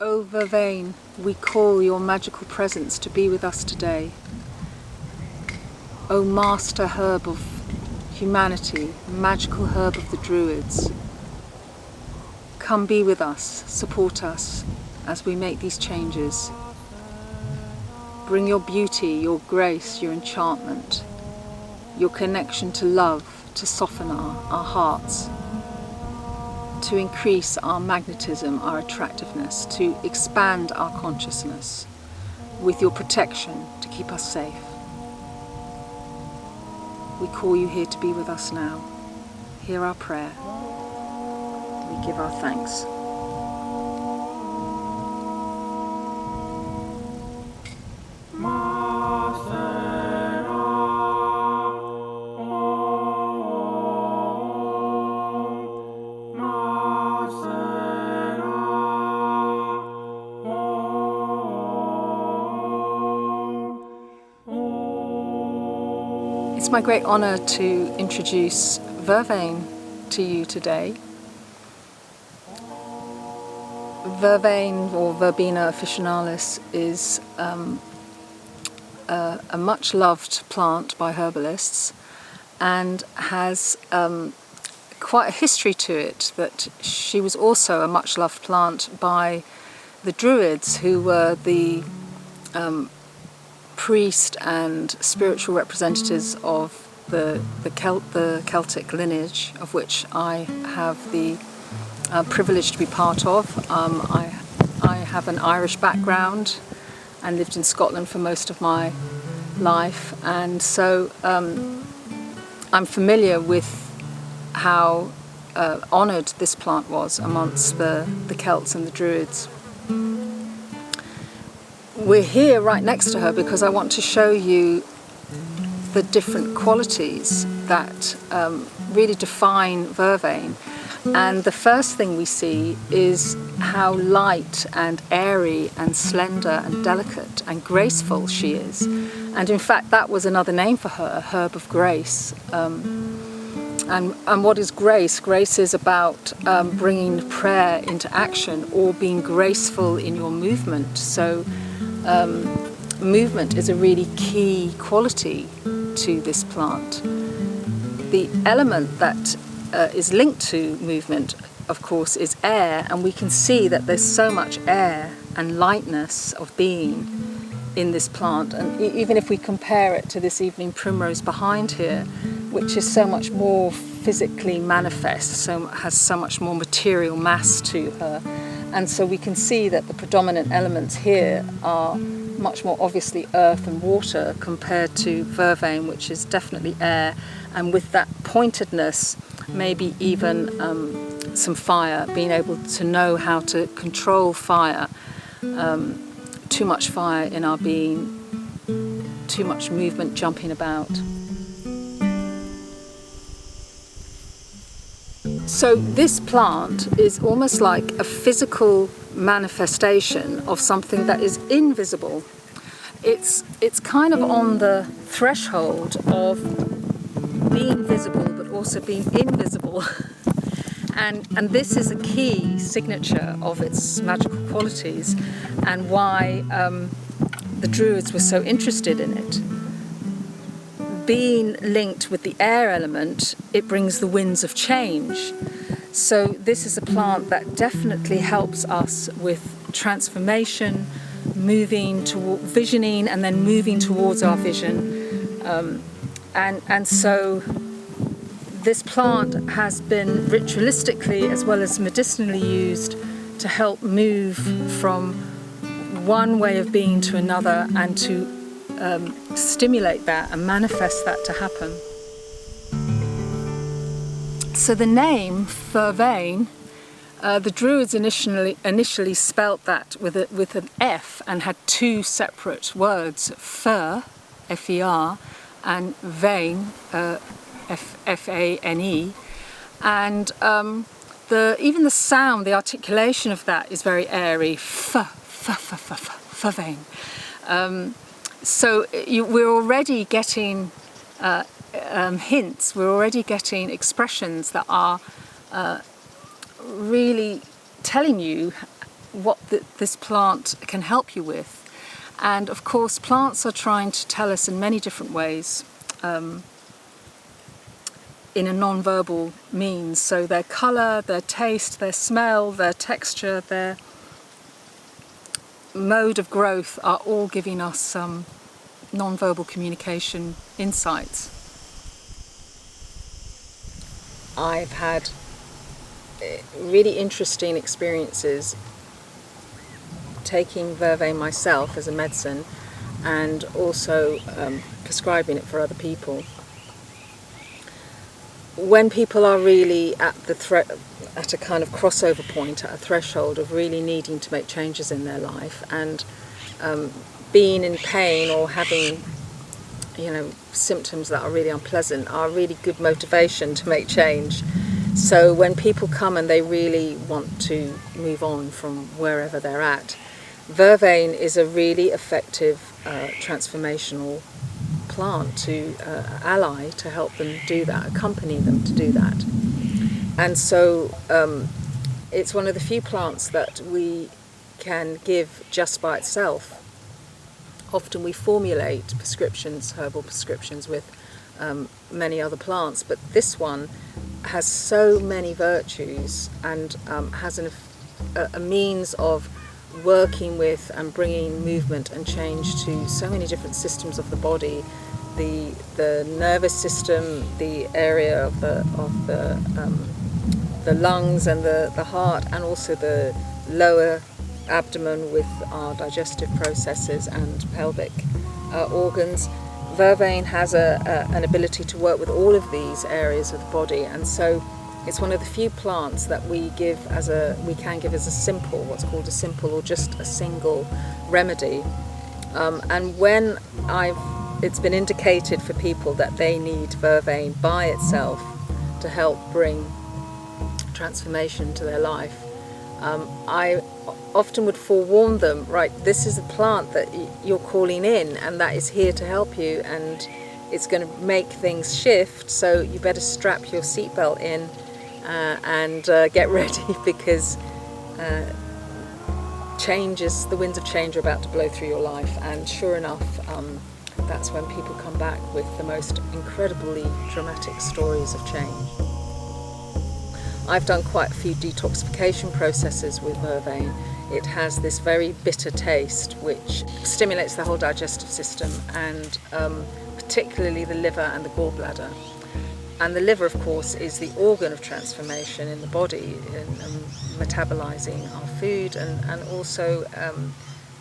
O VERVAIN, we call your magical presence to be with us today. O master herb of humanity, magical herb of the Druids, come be with us, support us as we make these changes. Bring your beauty, your grace, your enchantment, your connection to love, to soften our hearts, to increase our magnetism, our attractiveness, to expand our consciousness, with your protection to keep us safe. We call you here to be with us now. Hear our prayer. We give our thanks. It's my great honour to introduce VERVAIN to you today. VERVAIN, or Verbena officinalis, is a much loved plant by herbalists and has quite a history to it, that she was also a much loved plant by the Druids, who were the priest and spiritual representatives of the Celtic lineage, of which I have the privilege to be part of. I have an Irish background and lived in Scotland for most of my life, and so I'm familiar with how honoured this plant was amongst the Celts and the Druids. We're here right next to her because I want to show you the different qualities that really define VERVAIN. And the first thing we see is how light and airy and slender and delicate and graceful she is. And in fact, that was another name for her, a herb of grace. And what is grace? Grace is about bringing prayer into action or being graceful in your movement. So movement is a really key quality to this plant. The element that is linked to movement, of course, is air, and we can see that there's so much air and lightness of being in this plant. And even if we compare it to this evening primrose behind here, which is so much more physically manifest, has so much more material mass to her, and so we can see that the predominant elements here are much more obviously earth and water compared to VERVAIN, which is definitely air, and with that pointedness, maybe even some fire, being able to know how to control fire, too much fire in our being, too much movement jumping about. So this plant is almost like a physical manifestation of something that is invisible. It's kind of on the threshold of being visible but also being invisible. And this is a key signature of its magical qualities and why the Druids were so interested in it. Being linked with the air element, it brings the winds of change. So this is a plant that definitely helps us with transformation, moving toward visioning and then moving towards our vision. And so this plant has been ritualistically as well as medicinally used to help move from one way of being to another and to stimulate that and manifest that to happen. So the name VERVAIN, the Druids initially spelt that with an F and had two separate words, fer, F-E-R, and vein, F-A-N-E, and even the sound, the articulation of that is very airy, VERVAIN. So we're already getting hints, we're already getting expressions that are really telling you what this plant can help you with. And of course, plants are trying to tell us in many different ways, in a non-verbal means. So their colour, their taste, their smell, their texture, their mode of growth are all giving us some non-verbal communication insights. I've had really interesting experiences taking vervain myself as a medicine and also prescribing it for other people. When people are really at at a kind of crossover point, at a threshold of really needing to make changes in their life, and being in pain or having, symptoms that are really unpleasant, are really good motivation to make change. So when people come and they really want to move on from wherever they're at, vervain is a really effective transformational plant to ally to help them do that, accompany them to do that. And so it's one of the few plants that we can give just by itself. Often we formulate prescriptions, herbal prescriptions, with many other plants, but this one has so many virtues and has a means of working with and bringing movement and change to so many different systems of the body, the nervous system, the area of the lungs and the heart, and also the lower abdomen with our digestive processes and pelvic organs. Vervain has an ability to work with all of these areas of the body, and so it's one of the few plants that we can give as a simple, what's called a simple or just a single remedy. And when it's been indicated for people that they need vervain by itself to help bring transformation to their life, I often would forewarn them, right, this is a plant that you're calling in and that is here to help you, and it's going to make things shift, so you better strap your seatbelt in and get ready, because the winds of change are about to blow through your life. And sure enough, that's when people come back with the most incredibly dramatic stories of change. I've done quite a few detoxification processes with vervain. It has this very bitter taste which stimulates the whole digestive system, and particularly the liver and the gallbladder. And the liver, of course, is the organ of transformation in the body, in metabolizing our food, and also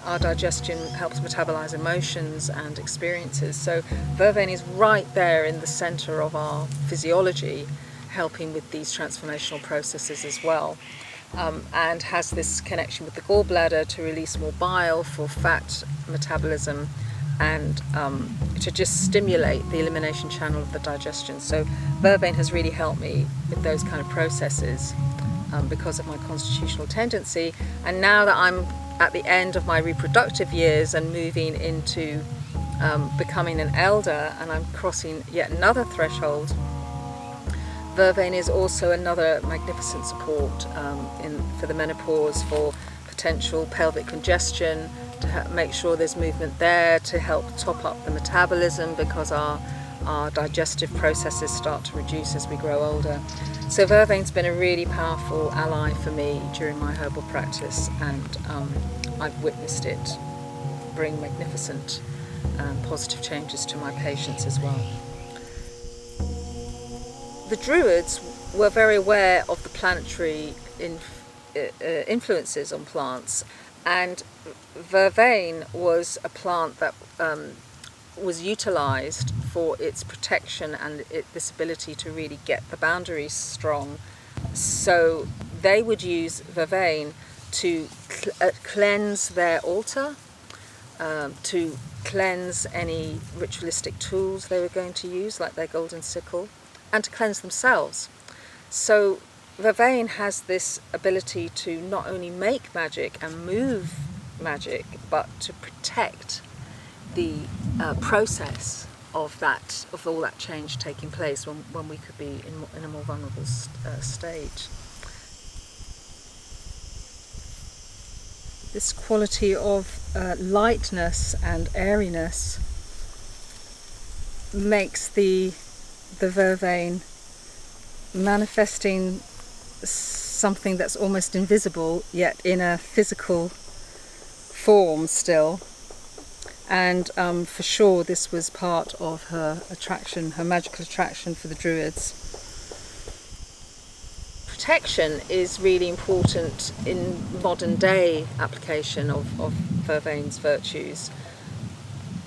our digestion helps metabolize emotions and experiences. So vervain is right there in the center of our physiology, helping with these transformational processes as well, and has this connection with the gallbladder to release more bile for fat metabolism, and to just stimulate the elimination channel of the digestion. So vervain has really helped me with those kind of processes because of my constitutional tendency. And now that I'm at the end of my reproductive years and moving into becoming an elder, and I'm crossing yet another threshold, vervain is also another magnificent support for the menopause, for potential pelvic congestion, to make sure there's movement there, to help top up the metabolism, because our digestive processes start to reduce as we grow older. So vervain's been a really powerful ally for me during my herbal practice, and I've witnessed it bring magnificent positive changes to my patients as well. The Druids were very aware of the planetary influences on plants, and vervain was a plant that was utilised for its protection and this ability to really get the boundaries strong. So they would use vervain to cleanse their altar, to cleanse any ritualistic tools they were going to use, like their golden sickle, and to cleanse themselves. So vervain has this ability to not only make magic and move magic, but to protect the process of all that change taking place when we could be in a more vulnerable stage. this quality of lightness and airiness makes the vervain manifesting something that's almost invisible, yet in a physical form still. And for sure this was part of her attraction, her magical attraction for the Druids. Protection is really important in modern day application of vervain's virtues.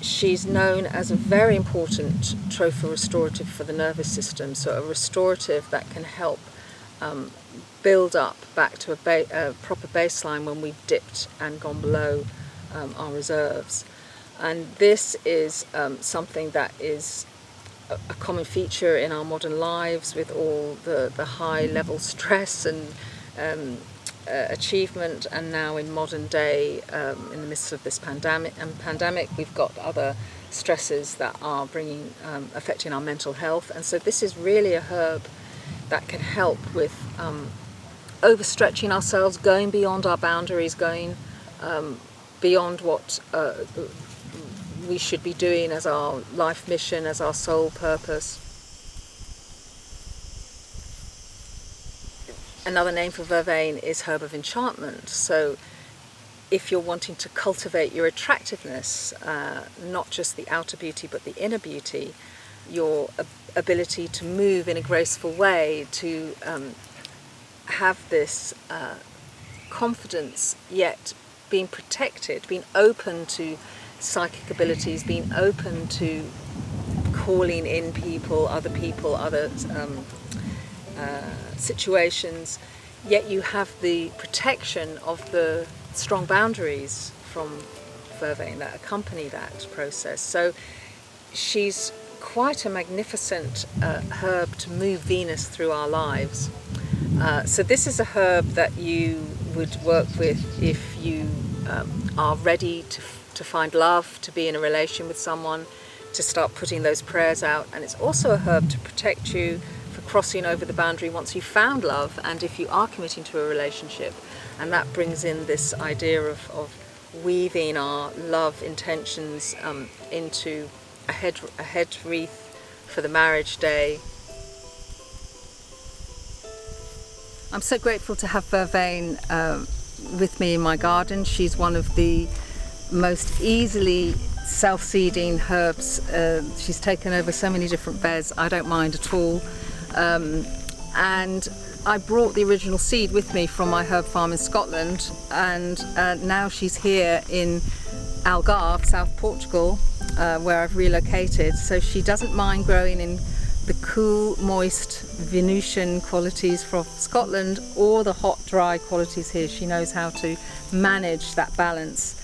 She's known as a very important tropho restorative for the nervous system, so a restorative that can help build up back to a proper baseline when we've dipped and gone below our reserves. And this is something that is a common feature in our modern lives, with all the high level stress and achievement, and now in modern day, in the midst of this pandemic, we've got other stresses that are affecting our mental health. And so this is really a herb that can help with overstretching ourselves, going beyond our boundaries, going beyond what we should be doing as our life mission, as our sole purpose. Another name for vervain is herb of enchantment. So if you're wanting to cultivate your attractiveness, not just the outer beauty but the inner beauty, your ability to move in a graceful way, to have this confidence, yet being protected, being open to psychic abilities, being open to calling in other situations, yet you have the protection of the strong boundaries from vervain that accompany that process. So she's quite a magnificent herb to move Venus through our lives. So this is a herb that you would work with if you are ready to find love, to be in a relation with someone, to start putting those prayers out. And it's also a herb to protect you for crossing over the boundary once you've found love, and if you are committing to a relationship. And that brings in this idea of weaving our love intentions into a head wreath for the marriage day. I'm so grateful to have vervain with me in my garden. She's one of the most easily self-seeding herbs. She's taken over so many different beds, I don't mind at all. And I brought the original seed with me from my herb farm in Scotland, and now she's here in Algarve, South Portugal, where I've relocated. So she doesn't mind growing in the cool, moist Venusian qualities from Scotland or the hot, dry qualities here. She knows how to manage that balance.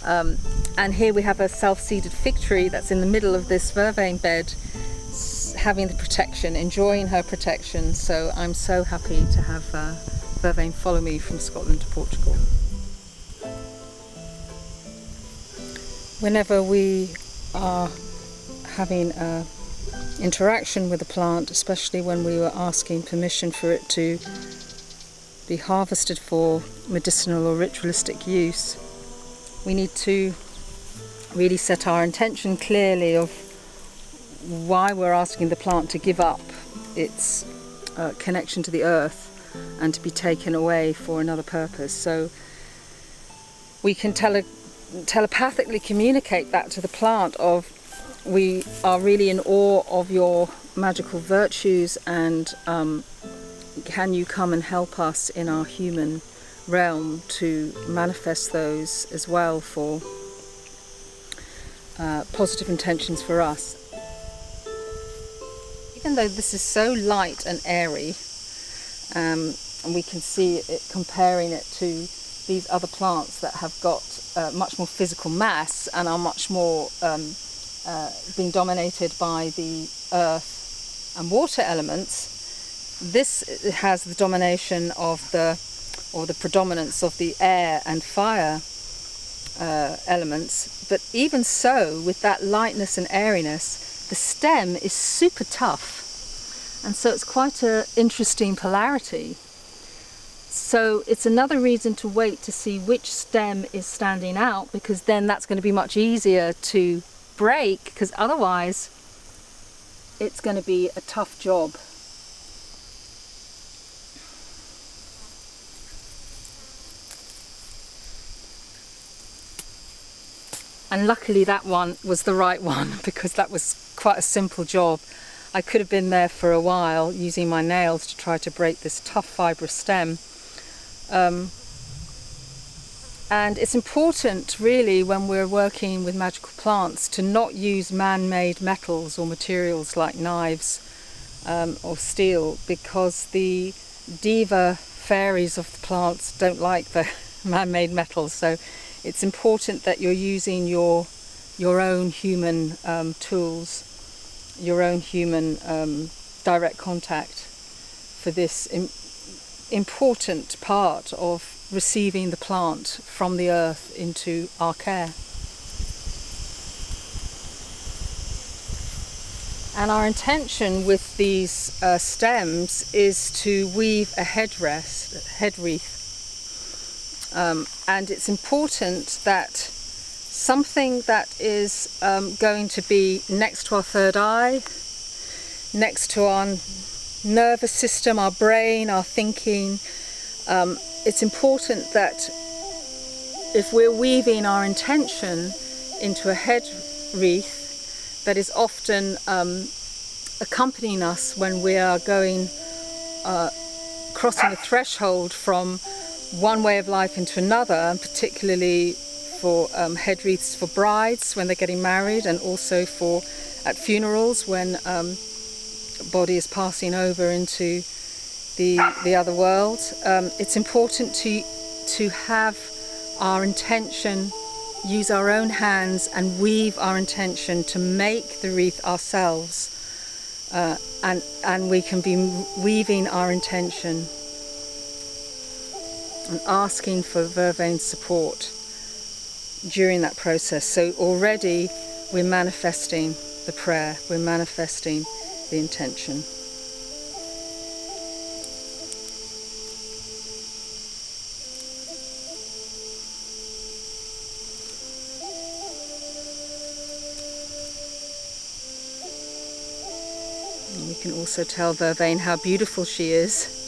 And here we have a self-seeded fig tree that's in the middle of this vervain bed, having the protection, enjoying her protection. So I'm so happy to have vervain follow me from Scotland to Portugal. Whenever we are having an interaction with a plant, especially when we were asking permission for it to be harvested for medicinal or ritualistic use, we need to really set our intention clearly of why we're asking the plant to give up its connection to the earth and to be taken away for another purpose. So we can telepathically communicate that to the plant of, we are really in awe of your magical virtues, and can you come and help us in our human realm to manifest those as well for positive intentions for us. Even though this is so light and airy, and we can see it comparing it to these other plants that have got much more physical mass and are much more being dominated by the earth and water elements, this has the domination of the predominance of the air and fire elements. But even so, with that lightness and airiness, the stem is super tough, and so it's quite an interesting polarity. So it's another reason to wait to see which stem is standing out, because then that's going to be much easier to break, because otherwise it's going to be a tough job. And luckily that one was the right one, because that was quite a simple job. I could have been there for a while using my nails to try to break this tough fibrous stem. And it's important really when we're working with magical plants to not use man-made metals or materials like knives or steel, because the diva fairies of the plants don't like the man-made metals. So it's important that you're using your own human tools, your own human direct contact for this important part of receiving the plant from the earth into our care. And our intention with these stems is to weave a head wreath. And it's important that something that is going to be next to our third eye, next to our nervous system, our brain, our thinking, it's important that if we're weaving our intention into a head wreath that is often accompanying us when we are going, crossing a threshold from one way of life into another, and particularly for head wreaths for brides when they're getting married, and also for at funerals when body is passing over into the other world. It's important to have our intention, use our own hands and weave our intention to make the wreath ourselves, and we can be weaving our intention and asking for vervain support during that process. So already we're manifesting the prayer, we're manifesting the intention. And we can also tell vervain how beautiful she is,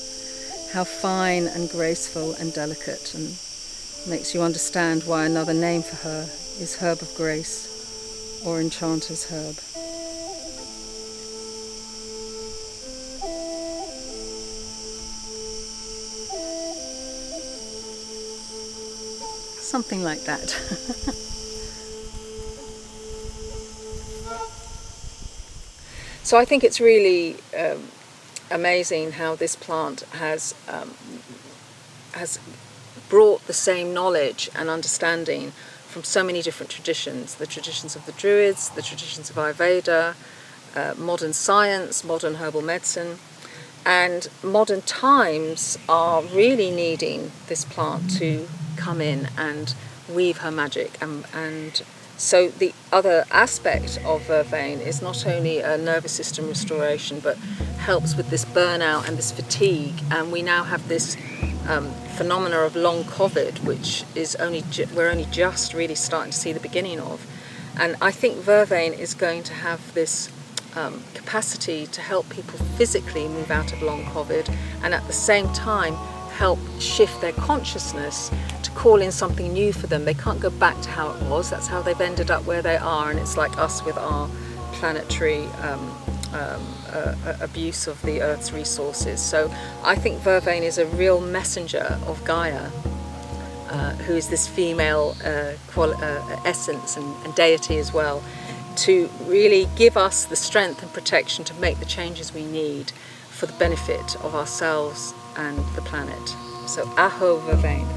how fine and graceful and delicate, and makes you understand why another name for her is herb of grace or enchanter's herb. Something like that. So I think it's really amazing how this plant has brought the same knowledge and understanding from so many different traditions, the traditions of the Druids, the traditions of Ayurveda, modern science, modern herbal medicine, and modern times are really needing this plant to come in and weave her magic. And so the other aspect of vervain is not only a nervous system restoration, but helps with this burnout and this fatigue. And we now have this phenomena of long COVID, which is we're only just really starting to see the beginning of. And I think vervain is going to have this capacity to help people physically move out of long COVID, and at the same time help shift their consciousness to call in something new for them. They can't go back to how it was. That's how they've ended up where they are, and it's like us with our planetary abuse of the Earth's resources. So I think vervain is a real messenger of Gaia, who is this female essence and deity as well, to really give us the strength and protection to make the changes we need for the benefit of ourselves and the planet. So aho vervain.